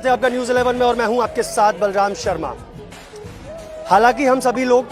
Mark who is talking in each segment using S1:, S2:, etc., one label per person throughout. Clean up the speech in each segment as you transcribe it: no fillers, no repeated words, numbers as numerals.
S1: स्वागत है आपका न्यूज़ 11 में और मैं हूं आपके साथ बलराम शर्मा। हालांकि हम सभी लोग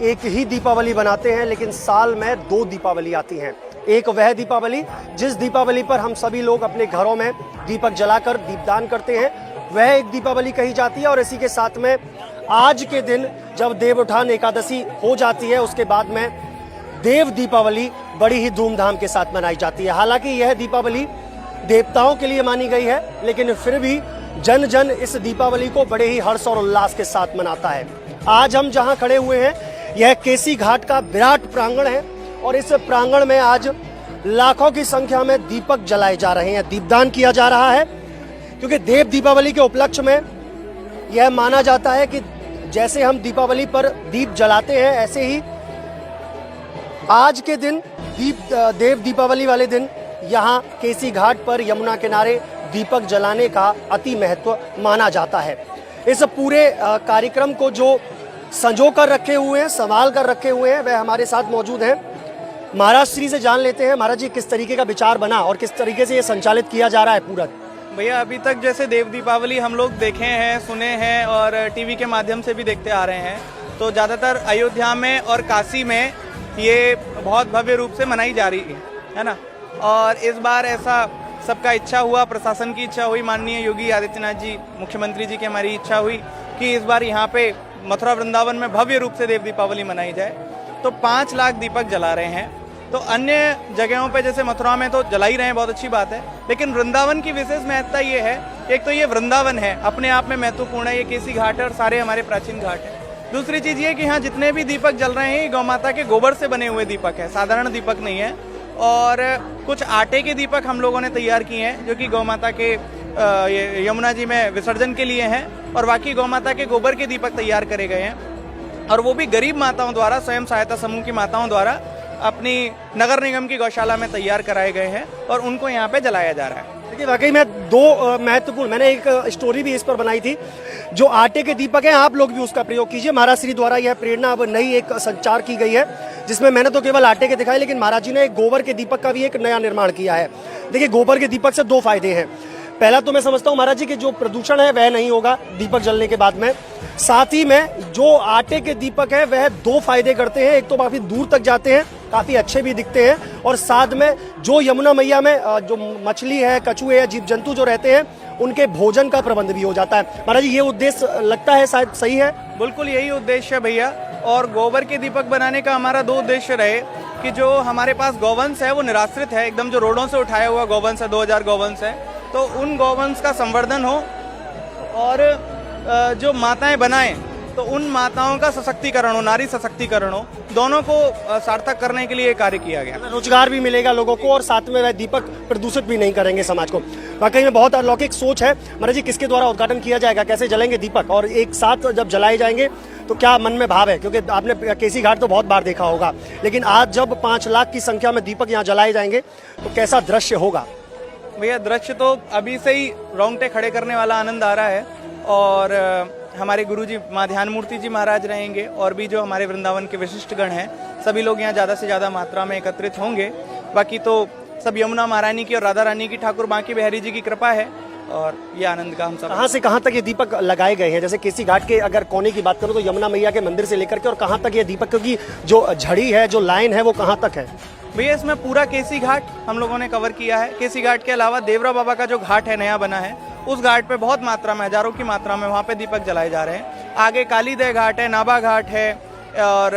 S1: एक ही दीपावली बनाते हैं, लेकिन साल में 2 दीपावली आती हैं। एक वह दीपावली जिस दीपावली पर हम सभी लोग अपने घरों में दीपक जलाकर दीपदान करते हैं, वह एक दीपावली कही जाती है। और इसी के साथ में आज के दिन जब देवउठान एकादशी हो जाती है, उसके बाद में देव दीपावली बड़ी ही धूमधाम के साथ मनाई जाती है। हालांकि यह दीपावली देवताओं के लिए मानी गई है, लेकिन फिर भी जन जन इस दीपावली को बड़े ही हर्ष और उल्लास के साथ मनाता है। आज हम जहां खड़े हुए हैं, यह केसी घाट का विराट प्रांगण है और इस प्रांगण में आज लाखों की संख्या में दीपक जलाए जा रहे हैं, दीपदान किया जा रहा है। क्योंकि देव दीपावली के उपलक्ष्य में यह माना जाता है कि जैसे हम दीपावली पर दीप जलाते हैं, ऐसे ही आज के दिन देव दीपावली वाले दिन यहाँ केसी घाट पर यमुना किनारे दीपक जलाने का अति महत्व माना जाता है। इस पूरे कार्यक्रम को जो संजो कर रखे हुए हैं, संभाल कर रखे हुए हैं, वह हमारे साथ मौजूद हैं। महाराज श्री से जान लेते हैं, महाराज जी किस तरीके का विचार बना और किस तरीके से ये संचालित किया जा रहा है पूरा?
S2: भैया अभी तक जैसे देव दीपावली हम लोग देखे हैं, सुने हैं और टीवी के माध्यम से भी देखते आ रहे हैं, तो ज़्यादातर अयोध्या में और काशी में ये बहुत भव्य रूप से मनाई जा रही है ना। और इस बार ऐसा सबका इच्छा हुआ, प्रशासन की इच्छा हुई, माननीय योगी आदित्यनाथ जी मुख्यमंत्री जी की हमारी इच्छा हुई कि इस बार यहाँ पे मथुरा वृंदावन में भव्य रूप से देव दीपावली मनाई जाए। तो 5 लाख दीपक जला रहे हैं। तो अन्य जगहों पे जैसे मथुरा में तो जला ही रहे हैं, बहुत अच्छी बात है, लेकिन वृंदावन की विशेष महत्ता ये है, एक तो ये वृंदावन है, अपने आप में महत्वपूर्ण है, ये केसी घाट है और सारे हमारे प्राचीन घाट है। दूसरी चीज़ ये कि यहाँ जितने भी दीपक जल रहे हैं, ये गौ माता के गोबर से बने हुए दीपक है, साधारण दीपक नहीं है। और कुछ आटे के दीपक हम लोगों ने तैयार किए हैं, जो कि गौ माता के यमुना जी में विसर्जन के लिए हैं, और बाकी गौ माता के गोबर के दीपक तैयार करे गए हैं, और वो भी गरीब माताओं द्वारा, स्वयं सहायता समूह की माताओं द्वारा अपनी नगर निगम की गौशाला में तैयार कराए गए हैं और उनको यहाँ पे जलाया जा रहा है।
S1: देखिए वाकई में 2 महत्वपूर्ण, मैंने एक स्टोरी भी इस पर बनाई थी। जो आटे के दीपक हैं, आप लोग भी उसका प्रयोग कीजिए। महाराज श्री द्वारा यह प्रेरणा अब नई एक संचार की गई है, जिसमें मैंने तो केवल आटे के दिखाए, लेकिन महाराज जी ने एक गोबर के दीपक का भी एक नया निर्माण किया है। देखिए गोबर के दीपक से 2 फायदे हैं। पहला तो मैं समझता हूँ महाराज जी कि जो प्रदूषण है वह नहीं होगा दीपक जलने के बाद में। साथ ही में जो आटे के दीपक है वह 2 फायदे करते हैं। एक तो काफी दूर तक जाते हैं, काफी अच्छे भी दिखते हैं, और साथ में जो यमुना मैया में जो मछली है, कछुए है, जीव जंतु जो रहते हैं, उनके भोजन का प्रबंध भी हो जाता है। महाराज जी ये उद्देश्य लगता है शायद सही है?
S2: बिल्कुल यही उद्देश्य है भैया। और गोबर के दीपक बनाने का हमारा 2 उद्देश्य रहे कि जो हमारे पास गौवंश है वो निराश्रित है, एकदम जो रोडों से उठाया हुआ गौवंश है, 2000 गौवंश है, तो उन गौवंश का संवर्धन हो, और जो माताएं बनाएं तो उन माताओं का सशक्तिकरण हो, नारी सशक्तिकरण हो, दोनों को सार्थक करने के लिए कार्य किया गया।
S1: रोजगार भी मिलेगा लोगों को और साथ में वह दीपक प्रदूषित भी नहीं करेंगे समाज को। वाकई में बहुत अलौकिक सोच है। महाराज जी किसके द्वारा उद्घाटन किया जाएगा, कैसे जलेंगे दीपक, और एक साथ जब जलाए जाएंगे तो क्या मन में भाव है? क्योंकि आपने केसी घाट तो बहुत बार देखा होगा, लेकिन आज जब 5 लाख की संख्या में दीपक यहाँ जलाए जाएंगे तो कैसा दृश्य होगा?
S2: भैया दृश्य तो अभी से ही रोंगटे खड़े करने वाला आनंद आ रहा है। और हमारे गुरुजी माँ ध्यान मूर्ति जी महाराज रहेंगे, और भी जो हमारे वृंदावन के विशिष्ट गण हैं, सभी लोग यहाँ ज़्यादा से ज़्यादा मात्रा में एकत्रित होंगे। बाकी तो सब यमुना महारानी की और राधा रानी की, ठाकुर बांकी बिहारी जी की कृपा है, और ये आनंद का हम सब।
S1: कहाँ से कहाँ तक ये दीपक लगाए गए हैं? जैसे केसी घाट के अगर कोने की बात करूँ तो यमुना मैया के मंदिर से लेकर के और कहाँ तक ये दीपक, क्योंकि जो झड़ी है, जो लाइन है, वो कहाँ तक है?
S2: भैया इसमें पूरा केसी घाट हम लोगों ने कवर किया है। केसी घाट के अलावा देवरा बाबा का जो घाट है, नया बना है, उस घाट पे बहुत मात्रा में, हजारों की मात्रा में वहाँ पे दीपक जलाए जा रहे हैं। आगे कालीदह घाट है, नाभा घाट है, और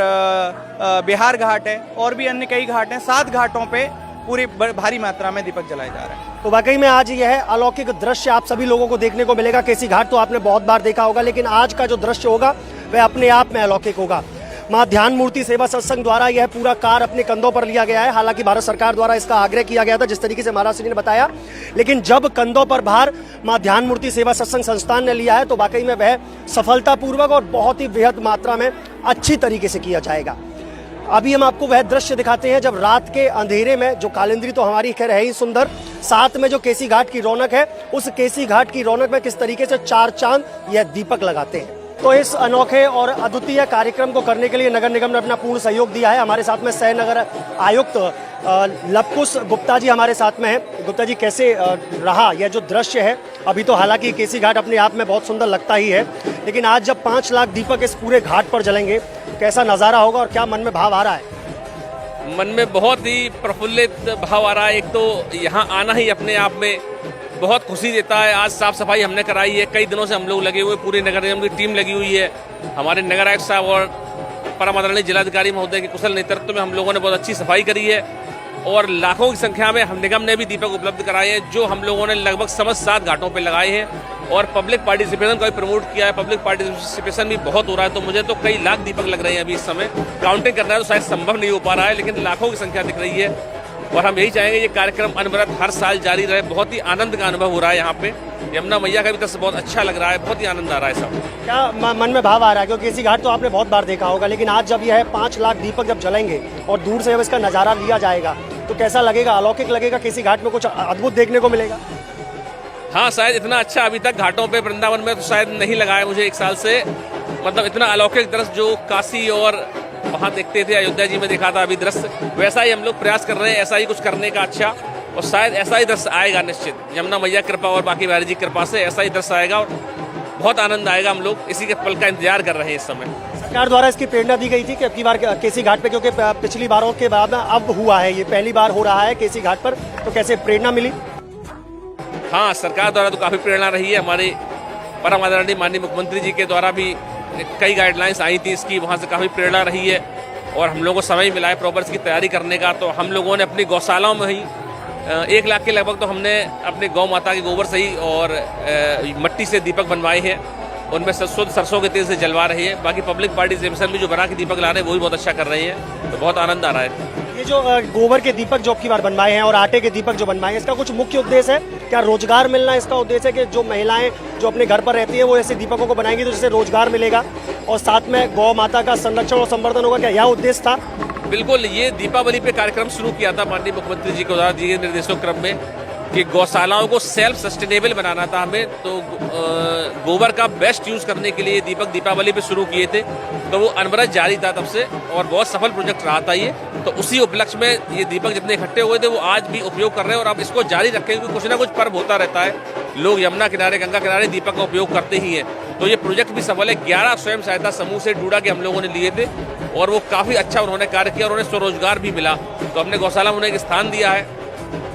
S2: बिहार घाट है, और भी अन्य कई घाट हैं। 7 घाटों पे पूरी भारी मात्रा में दीपक जलाए जा रहे हैं।
S1: तो वाकई में आज यह अलौकिक दृश्य आप सभी लोगों को देखने को मिलेगा। केसी घाट तो आपने बहुत बार देखा होगा, लेकिन आज का जो दृश्य होगा वह अपने आप में अलौकिक होगा। माँ ध्यान मूर्ति सेवा सत्संग द्वारा यह पूरा कार्य अपने कंधों पर लिया गया है। हालांकि भारत सरकार द्वारा इसका आग्रह किया गया था, जिस तरीके से महाराज श्री ने बताया, लेकिन जब कंधों पर भार माँ ध्यान मूर्ति सेवा सत्संग संस्थान ने लिया है तो वाकई में वह सफलतापूर्वक और बहुत ही बेहद मात्रा में अच्छी तरीके से किया जाएगा। अभी हम आपको वह दृश्य दिखाते हैं जब रात के अंधेरे में, जो कालिंद्री तो हमारी खैर है ही सुंदर, साथ में जो केसी घाट की रौनक है, उस केसी घाट की रौनक में किस तरीके से 4 चांद यह दीपक लगाते हैं। तो इस अनोखे और अद्वितीय कार्यक्रम को करने के लिए नगर निगम ने अपना पूर्ण सहयोग दिया है। हमारे साथ में सह नगर आयुक्त लवकुश गुप्ता जी हमारे साथ में हैं। गुप्ता जी, कैसे रहा यह जो दृश्य है अभी तो हालांकि केसी घाट अपने आप में बहुत सुंदर लगता ही है, लेकिन आज जब 5 लाख दीपक इस पूरे घाट पर जलेंगे, कैसा नज़ारा होगा और क्या मन में भाव आ रहा है?
S3: मन में बहुत ही प्रफुल्लित भाव आ रहा है। एक तो यहाँ आना ही अपने आप में बहुत खुशी देता है। आज साफ सफाई हमने कराई है, कई दिनों से हम लोग लगे हुए, पूरी नगर निगम की टीम लगी हुई है। हमारे नगर आयुक्त साहब और परम आदरणीय जिलाधिकारी महोदय के कुशल नेतृत्व में हम लोगों ने बहुत अच्छी सफाई करी है और लाखों की संख्या में हम निगम ने भी दीपक उपलब्ध कराए हैं, जो हम लोगों ने लगभग समझ 7 घाटों पर लगाए हैं और पब्लिक पार्टिसिपेशन का भी प्रमोट किया है। पब्लिक पार्टिसिपेशन भी बहुत हो रहा है, तो मुझे तो कई लाख दीपक लग रहे हैं अभी इस समय। काउंटिंग करना तो शायद संभव नहीं हो पा रहा है, लेकिन लाखों की संख्या दिख रही है और हम यही चाहेंगे ये कार्यक्रम अनवरत हर साल जारी रहे। बहुत ही आनंद का अनुभव हो रहा है यहाँ पे। यमुना मैया का भी दृश्य बहुत अच्छा लग रहा है, बहुत ही आनंद आ रहा है सब।
S1: क्या मन में भाव आ रहा है? क्योंकि केसी घाट तो आपने बहुत बार देखा होगा, लेकिन आज जब यह है 5 लाख दीपक जब जलेंगे और दूर से जब इसका नज़ारा लिया जाएगा तो कैसा लगेगा? अलौकिक लगेगा? केसी घाट में कुछ अद्भुत देखने को मिलेगा?
S3: हाँ, शायद इतना अच्छा अभी तक घाटों पे वृंदावन में तो शायद नहीं लगा है मुझे 1 साल से। मतलब इतना अलौकिक दृश्य जो काशी और वहाँ देखते थे, अयोध्या जी में देखा था अभी दृश्य, वैसा ही हम लोग प्रयास कर रहे हैं, ऐसा ही कुछ करने का। अच्छा, और शायद ऐसा ही दृश्य आएगा निश्चित, यमुना मैया कृपा और बाकी बिहारी जी कृपा से ऐसा ही दृश्य आएगा और बहुत आनंद आएगा। हम लोग इसी के पल का इंतजार कर रहे हैं इस समय।
S1: सरकार द्वारा इसकी प्रेरणा दी गई थी कि अब की बार केसी घाट पे, क्योंकि पिछली बारों के बाद अब हुआ है, ये पहली बार हो रहा है केसी घाट पर, तो कैसे प्रेरणा मिली?
S3: हाँ, सरकार द्वारा तो काफ़ी प्रेरणा रही है। हमारे परम आदरणीय माननीय मुख्यमंत्री जी के द्वारा भी कई गाइडलाइंस आई थी इसकी, वहाँ से काफ़ी प्रेरणा रही है और हम लोगों को समय मिला है प्रॉपर इसकी तैयारी करने का। तो हम लोगों ने अपनी गौशालाओं में ही 1 लाख के लगभग तो हमने अपने गौ माता के गोबर से ही और मिट्टी से दीपक बनवाए हैं। उनमें शुद्ध सरसों के तेल से जलवा रहे हैं। बाकी पब्लिक पार्टिसिपेशन भी जो बना के दीपक ला रहे हैं वो भी बहुत अच्छा कर रहे हैं, तो बहुत आनंद आ रहा है।
S1: ये जो गोबर के दीपक जो अब की बार बनवाए हैं और आटे के दीपक जो बनवाए हैं, इसका कुछ मुख्य उद्देश्य है? क्या रोजगार मिलना इसका उद्देश्य है कि जो महिलाएं जो अपने घर पर रहती हैं वो ऐसे दीपकों को बनाएंगी तो जिससे रोजगार मिलेगा और साथ में गौ माता का संरक्षण और संवर्धन होगा? क्या यह उद्देश्य था?
S3: बिल्कुल, ये दीपावली पे कार्यक्रम शुरू किया था माननीय मुख्यमंत्री जी के द्वारा दिए गए निर्देशों क्रम में कि गौशालाओं को सेल्फ सस्टेनेबल बनाना था हमें। तो गोबर का बेस्ट यूज करने के लिए दीपक दीपावली पे शुरू किए थे, तो वो अनवरत जारी था तब से और बहुत सफल प्रोजेक्ट रहा था ये। तो उसी उपलक्ष्य में ये दीपक जितने इकट्ठे हुए थे वो आज भी उपयोग कर रहे हैं और अब इसको जारी रखेंगे, क्योंकि कुछ ना कुछ पर्व होता रहता है। लोग यमुना किनारे, गंगा किनारे दीपक का उपयोग करते ही हैं। तो ये प्रोजेक्ट भी सफल है। 11 स्वयं सहायता समूह से डूडा के हम लोगों ने लिए थे और वो काफी अच्छा उन्होंने कार्य किया और उन्हें स्वरोजगार भी मिला। तो हमने गौशाला में उन्हें एक स्थान दिया है,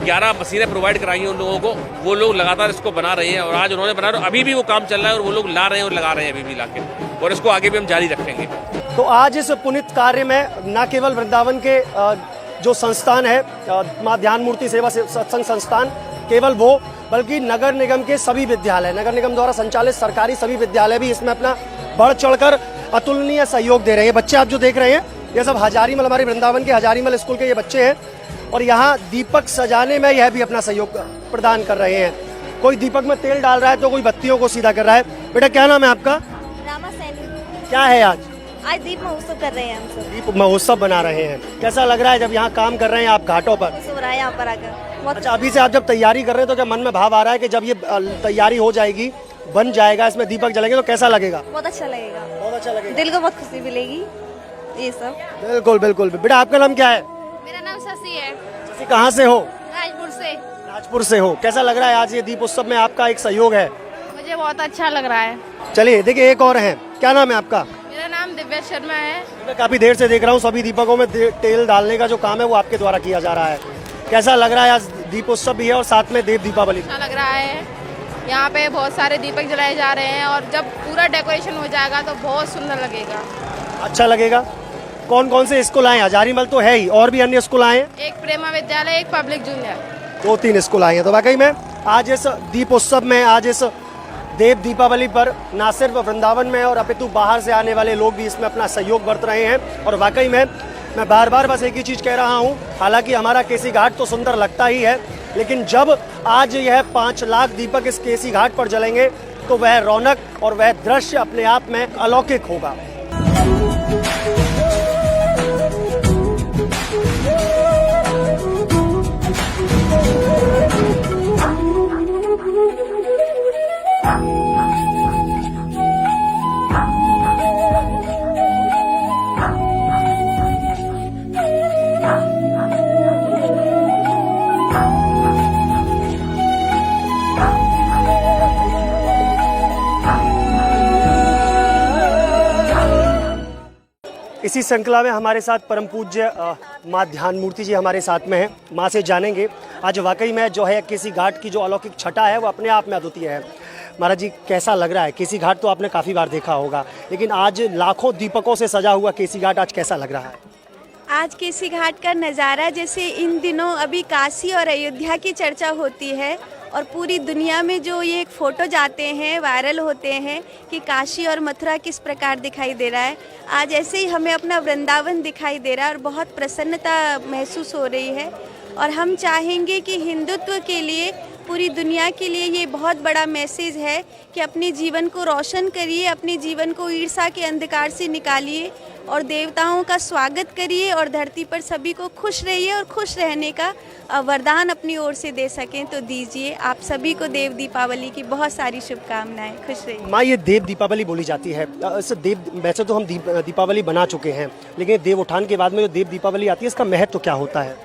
S3: 11 मशीनें प्रोवाइड कराई हैं उन लोगों को। वो लोग लगातार इसको बना रहे हैं और आज उन्होंने बनाया, अभी भी वो काम चल रहा है और वो लोग ला रहे हैं और लगा रहे हैं अभी भी लाके, और इसको आगे भी हम जारी रखेंगे।
S1: तो आज इस पुनीत कार्य में न केवल वृंदावन के जो संस्थान है मां ध्यान मूर्ति सेवा सत्संग संस्थान, केवल वो, बल्कि नगर निगम के सभी विद्यालय, नगर निगम द्वारा संचालित सरकारी सभी विद्यालय भी इसमें अपना बढ़ चढ़कर अतुलनीय सहयोग दे रहे हैं। बच्चे आप जो देख रहे हैं ये सब हजारीमल, हमारे वृंदावन के हजारीमल स्कूल के ये बच्चे हैं और यहाँ दीपक सजाने में यह भी अपना सहयोग प्रदान कर रहे हैं। कोई दीपक में तेल डाल रहा है तो कोई बत्तियों को सीधा कर रहा है। बेटा क्या नाम है आपका?
S4: रामा सैनी।
S1: क्या है आज?
S4: आज दीप महोत्सव कर रहे हैं हम सब।
S1: दीप महोत्सव बना रहे हैं। कैसा लग रहा है जब यहाँ काम कर रहे हैं आप घाटों पर?
S4: खुश हो रहा है यहाँ पर आकर बहुत।
S1: अच्छा, अभी से आप जब तैयारी कर रहे हैं तो क्या मन में भाव आ रहा है कि जब ये तैयारी हो जाएगी, बन जाएगा, इसमें दीपक जलेंगे तो कैसा लगेगा?
S4: बहुत अच्छा लगेगा,
S1: बहुत अच्छा लगेगा,
S4: दिल को बहुत खुशी मिलेगी ये सब।
S1: बिल्कुल बिल्कुल। बेटा आपका नाम क्या है?
S5: मेरा नाम शशि है।
S1: शशि, कहाँ से हो?
S5: राजपुर से।
S1: राजपुर से हो। कैसा लग रहा है आज ये दीप उत्सव में आपका एक सहयोग है?
S5: मुझे बहुत अच्छा लग रहा है।
S1: चलिए देखिए एक और है। क्या नाम है आपका?
S5: मेरा नाम दिव्या शर्मा है।
S1: मैं काफी देर से देख रहा हूँ सभी दीपकों में तेल डालने का जो काम है वो आपके द्वारा किया जा रहा है। कैसा लग रहा है? आज दीप उत्सव भी है और साथ में देव दीपावली।
S5: अच्छा लग रहा है। यहाँ पे बहुत सारे दीपक जलाए जा रहे हैं और जब पूरा डेकोरेशन हो जाएगा तो बहुत सुंदर लगेगा।
S1: अच्छा लगेगा। कौन कौन से स्कूल आए? हजारीमल तो है ही, और भी अन्य स्कूल आए हैं?
S5: एक प्रेमा विद्यालय, एक पब्लिक जूनियर,
S1: 2-3 स्कूल आए हैं। तो वाकई में आज इस दीप उत्सव में, आज इस देव दीपावली पर न सिर्फ वृंदावन में और अपितु बाहर से आने वाले लोग भी इसमें अपना सहयोग बरत रहे हैं। और वाकई में मैं बार बार बस एक ही चीज़ कह रहा हूँ, हालांकि हमारा केसी घाट तो सुंदर लगता ही है, लेकिन जब आज यह 5 लाख दीपक इस केसी घाट पर जलेंगे तो वह रौनक और वह दृश्य अपने आप में अलौकिक होगा। इसी श्रृंखला में हमारे साथ परम पूज्य माँ ध्यान मूर्ति जी हमारे साथ में हैं। माँ से जानेंगे आज वाकई में जो है केसी घाट की जो अलौकिक छटा है वो अपने आप में अद्वितीय है। महाराज जी कैसा लग रहा है? केसी घाट तो आपने काफ़ी बार देखा होगा, लेकिन आज लाखों दीपकों से सजा हुआ केसी घाट आज कैसा लग रहा है?
S6: आज केसी घाट का नज़ारा, जैसे इन दिनों अभी काशी और अयोध्या की चर्चा होती है और पूरी दुनिया में जो ये एक फ़ोटो जाते हैं, वायरल होते हैं कि काशी और मथुरा किस प्रकार दिखाई दे रहा है, आज ऐसे ही हमें अपना वृंदावन दिखाई दे रहा है और बहुत प्रसन्नता महसूस हो रही है। और हम चाहेंगे कि हिंदुत्व के लिए, पूरी दुनिया के लिए ये बहुत बड़ा मैसेज है कि अपने जीवन को रोशन करिए, अपने जीवन को ईर्ष्या के अंधकार से निकालिए और देवताओं का स्वागत करिए और धरती पर सभी को खुश रहिए और खुश रहने का वरदान अपनी ओर से दे सकें तो दीजिए। आप सभी को देव दीपावली की बहुत सारी शुभकामनाएं। खुश रहिए।
S1: माँ, ये देव दीपावली बोली जाती है। वैसे तो हम दीपावली बना चुके हैं, लेकिन देव उठान के बाद में जो देव दीपावली आती है इसका महत्व क्या होता है?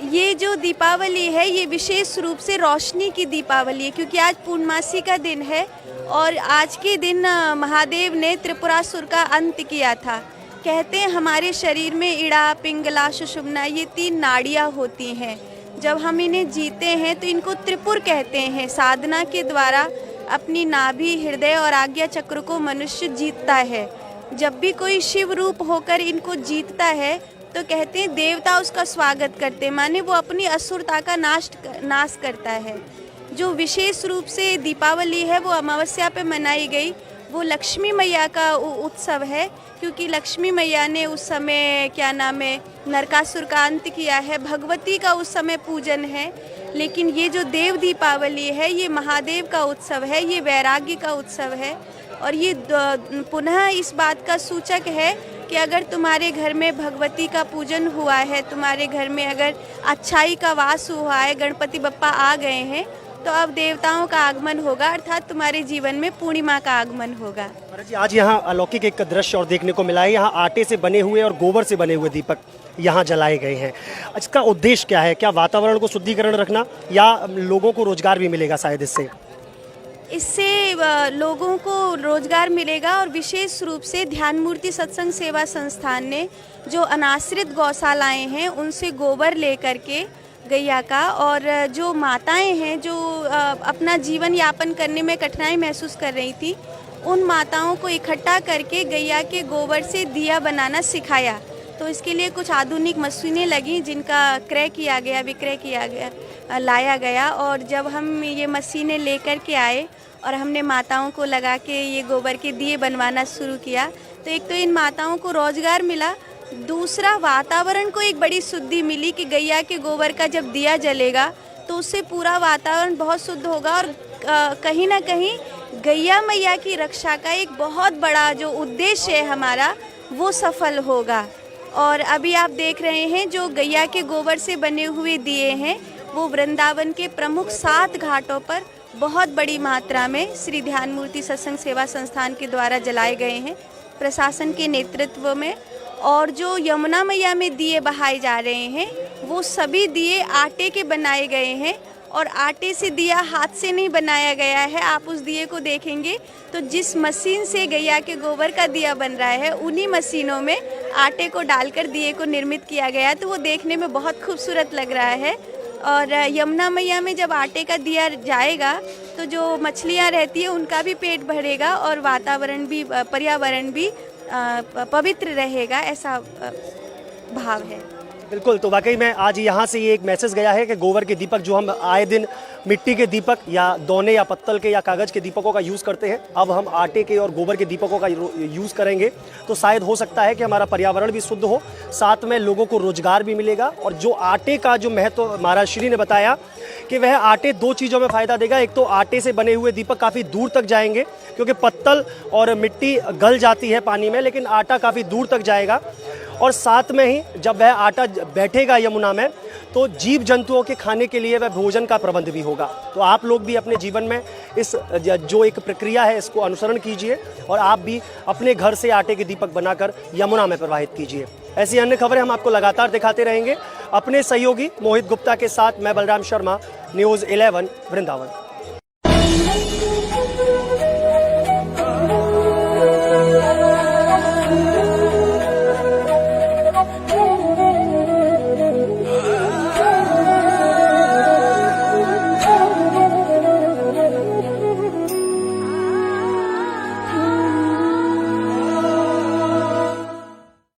S6: ये जो दीपावली है ये विशेष रूप से रोशनी की दीपावली है, क्योंकि आज पूर्णमासी का दिन है और आज के दिन महादेव ने त्रिपुरासुर का अंत किया था। कहते हैं हमारे शरीर में इड़ा, पिंगला, सुषुम्ना ये 3 नाड़ियाँ होती हैं। जब हम इन्हें जीते हैं तो इनको त्रिपुर कहते हैं। साधना के द्वारा अपनी नाभि, हृदय और आज्ञा चक्र को मनुष्य जीतता है। जब भी कोई शिव रूप होकर इनको जीतता है तो कहते हैं देवता उसका स्वागत करते हैं, माने वो अपनी असुरता का नाश करता है। जो विशेष रूप से दीपावली है वो अमावस्या पे मनाई गई, वो लक्ष्मी मैया का उत्सव है, क्योंकि लक्ष्मी मैया ने उस समय नरकासुर का अंत किया है। भगवती का उस समय पूजन है। लेकिन ये जो देव दीपावली है ये महादेव का उत्सव है, ये वैराग्य का उत्सव है और ये पुनः इस बात का सूचक है कि अगर तुम्हारे घर में भगवती का पूजन हुआ है, तुम्हारे घर में अगर अच्छाई का वास हुआ है, गणपति बप्पा आ गए हैं, तो अब देवताओं का आगमन होगा, अर्थात तुम्हारे जीवन में पूर्णिमा का आगमन होगा।
S1: महाराज जी, आज यहाँ अलौकिक एक दृश्य और देखने को मिला है। यहाँ आटे से बने हुए और गोबर से बने हुए दीपक यहाँ जलाए गए हैं। इसका उद्देश्य क्या है? क्या वातावरण को शुद्धिकरण रखना या लोगों को रोजगार भी मिलेगा शायद इससे?
S6: इससे लोगों को रोजगार मिलेगा और विशेष रूप से ध्यान मूर्ति सत्संग सेवा संस्थान ने जो अनाश्रित गौशालाएं हैं उनसे गोबर लेकर के गैया का, और जो माताएं हैं जो अपना जीवन यापन करने में कठिनाई महसूस कर रही थी, उन माताओं को इकट्ठा करके गैया के गोबर से दिया बनाना सिखाया। तो इसके लिए कुछ आधुनिक मशीनें लगी जिनका विक्रय किया गया, लाया गया। और जब हम ये मशीनें लेकर के आए और हमने माताओं को लगा के ये गोबर के दिए बनवाना शुरू किया, तो एक तो इन माताओं को रोजगार मिला, दूसरा वातावरण को एक बड़ी शुद्धि मिली कि गैया के गोबर का जब दिया जलेगा तो उससे पूरा वातावरण बहुत शुद्ध होगा और कहीं ना कहीं गैया मैया की रक्षा का एक बहुत बड़ा जो उद्देश्य है हमारा वो सफल होगा। और अभी आप देख रहे हैं जो गैया के गोबर से बने हुए दिए हैं वो वृंदावन के प्रमुख 7 घाटों पर बहुत बड़ी मात्रा में श्री ध्यान मूर्ति सत्संग सेवा संस्थान के द्वारा जलाए गए हैं प्रशासन के नेतृत्व में। और जो यमुना मैया में दिए बहाए जा रहे हैं वो सभी दिए आटे के बनाए गए हैं और आटे से दिया हाथ से नहीं बनाया गया है। आप उस दिए को देखेंगे तो जिस मशीन से गैया के गोबर का दिया बन रहा है उन्हीं मशीनों में आटे को डालकर दिए को निर्मित किया गया है, तो वो देखने में बहुत खूबसूरत लग रहा है। और यमुना मैया में जब आटे का दिया जाएगा तो जो मछलियाँ रहती है उनका भी पेट भरेगा और वातावरण भी, पर्यावरण भी पवित्र रहेगा, ऐसा भाव है।
S1: बिल्कुल, तो वाकई में आज यहाँ से ये एक मैसेज गया है कि गोबर के दीपक जो हम आए दिन मिट्टी के दीपक या दोने या पत्तल के या कागज़ के दीपकों का यूज़ करते हैं, अब हम आटे के और गोबर के दीपकों का यूज़ करेंगे तो शायद हो सकता है कि हमारा पर्यावरण भी शुद्ध हो, साथ में लोगों को रोजगार भी मिलेगा। और जो आटे का जो महत्व महाराज श्री ने बताया कि वह आटे 2 चीज़ों में फ़ायदा देगा। एक तो आटे से बने हुए दीपक काफ़ी दूर तक जाएंगे क्योंकि पत्तल और मिट्टी गल जाती है पानी में, लेकिन आटा काफ़ी दूर तक जाएगा। और साथ में ही जब वह आटा बैठेगा यमुना में तो जीव जंतुओं के खाने के लिए वह भोजन का प्रबंध भी होगा। तो आप लोग भी अपने जीवन में इस जो एक प्रक्रिया है इसको अनुसरण कीजिए और आप भी अपने घर से आटे के दीपक बनाकर यमुना में प्रवाहित कीजिए। ऐसी अन्य खबरें हम आपको लगातार दिखाते रहेंगे। अपने सहयोगी मोहित गुप्ता के साथ मैं बलराम शर्मा, न्यूज़ 11 वृंदावन।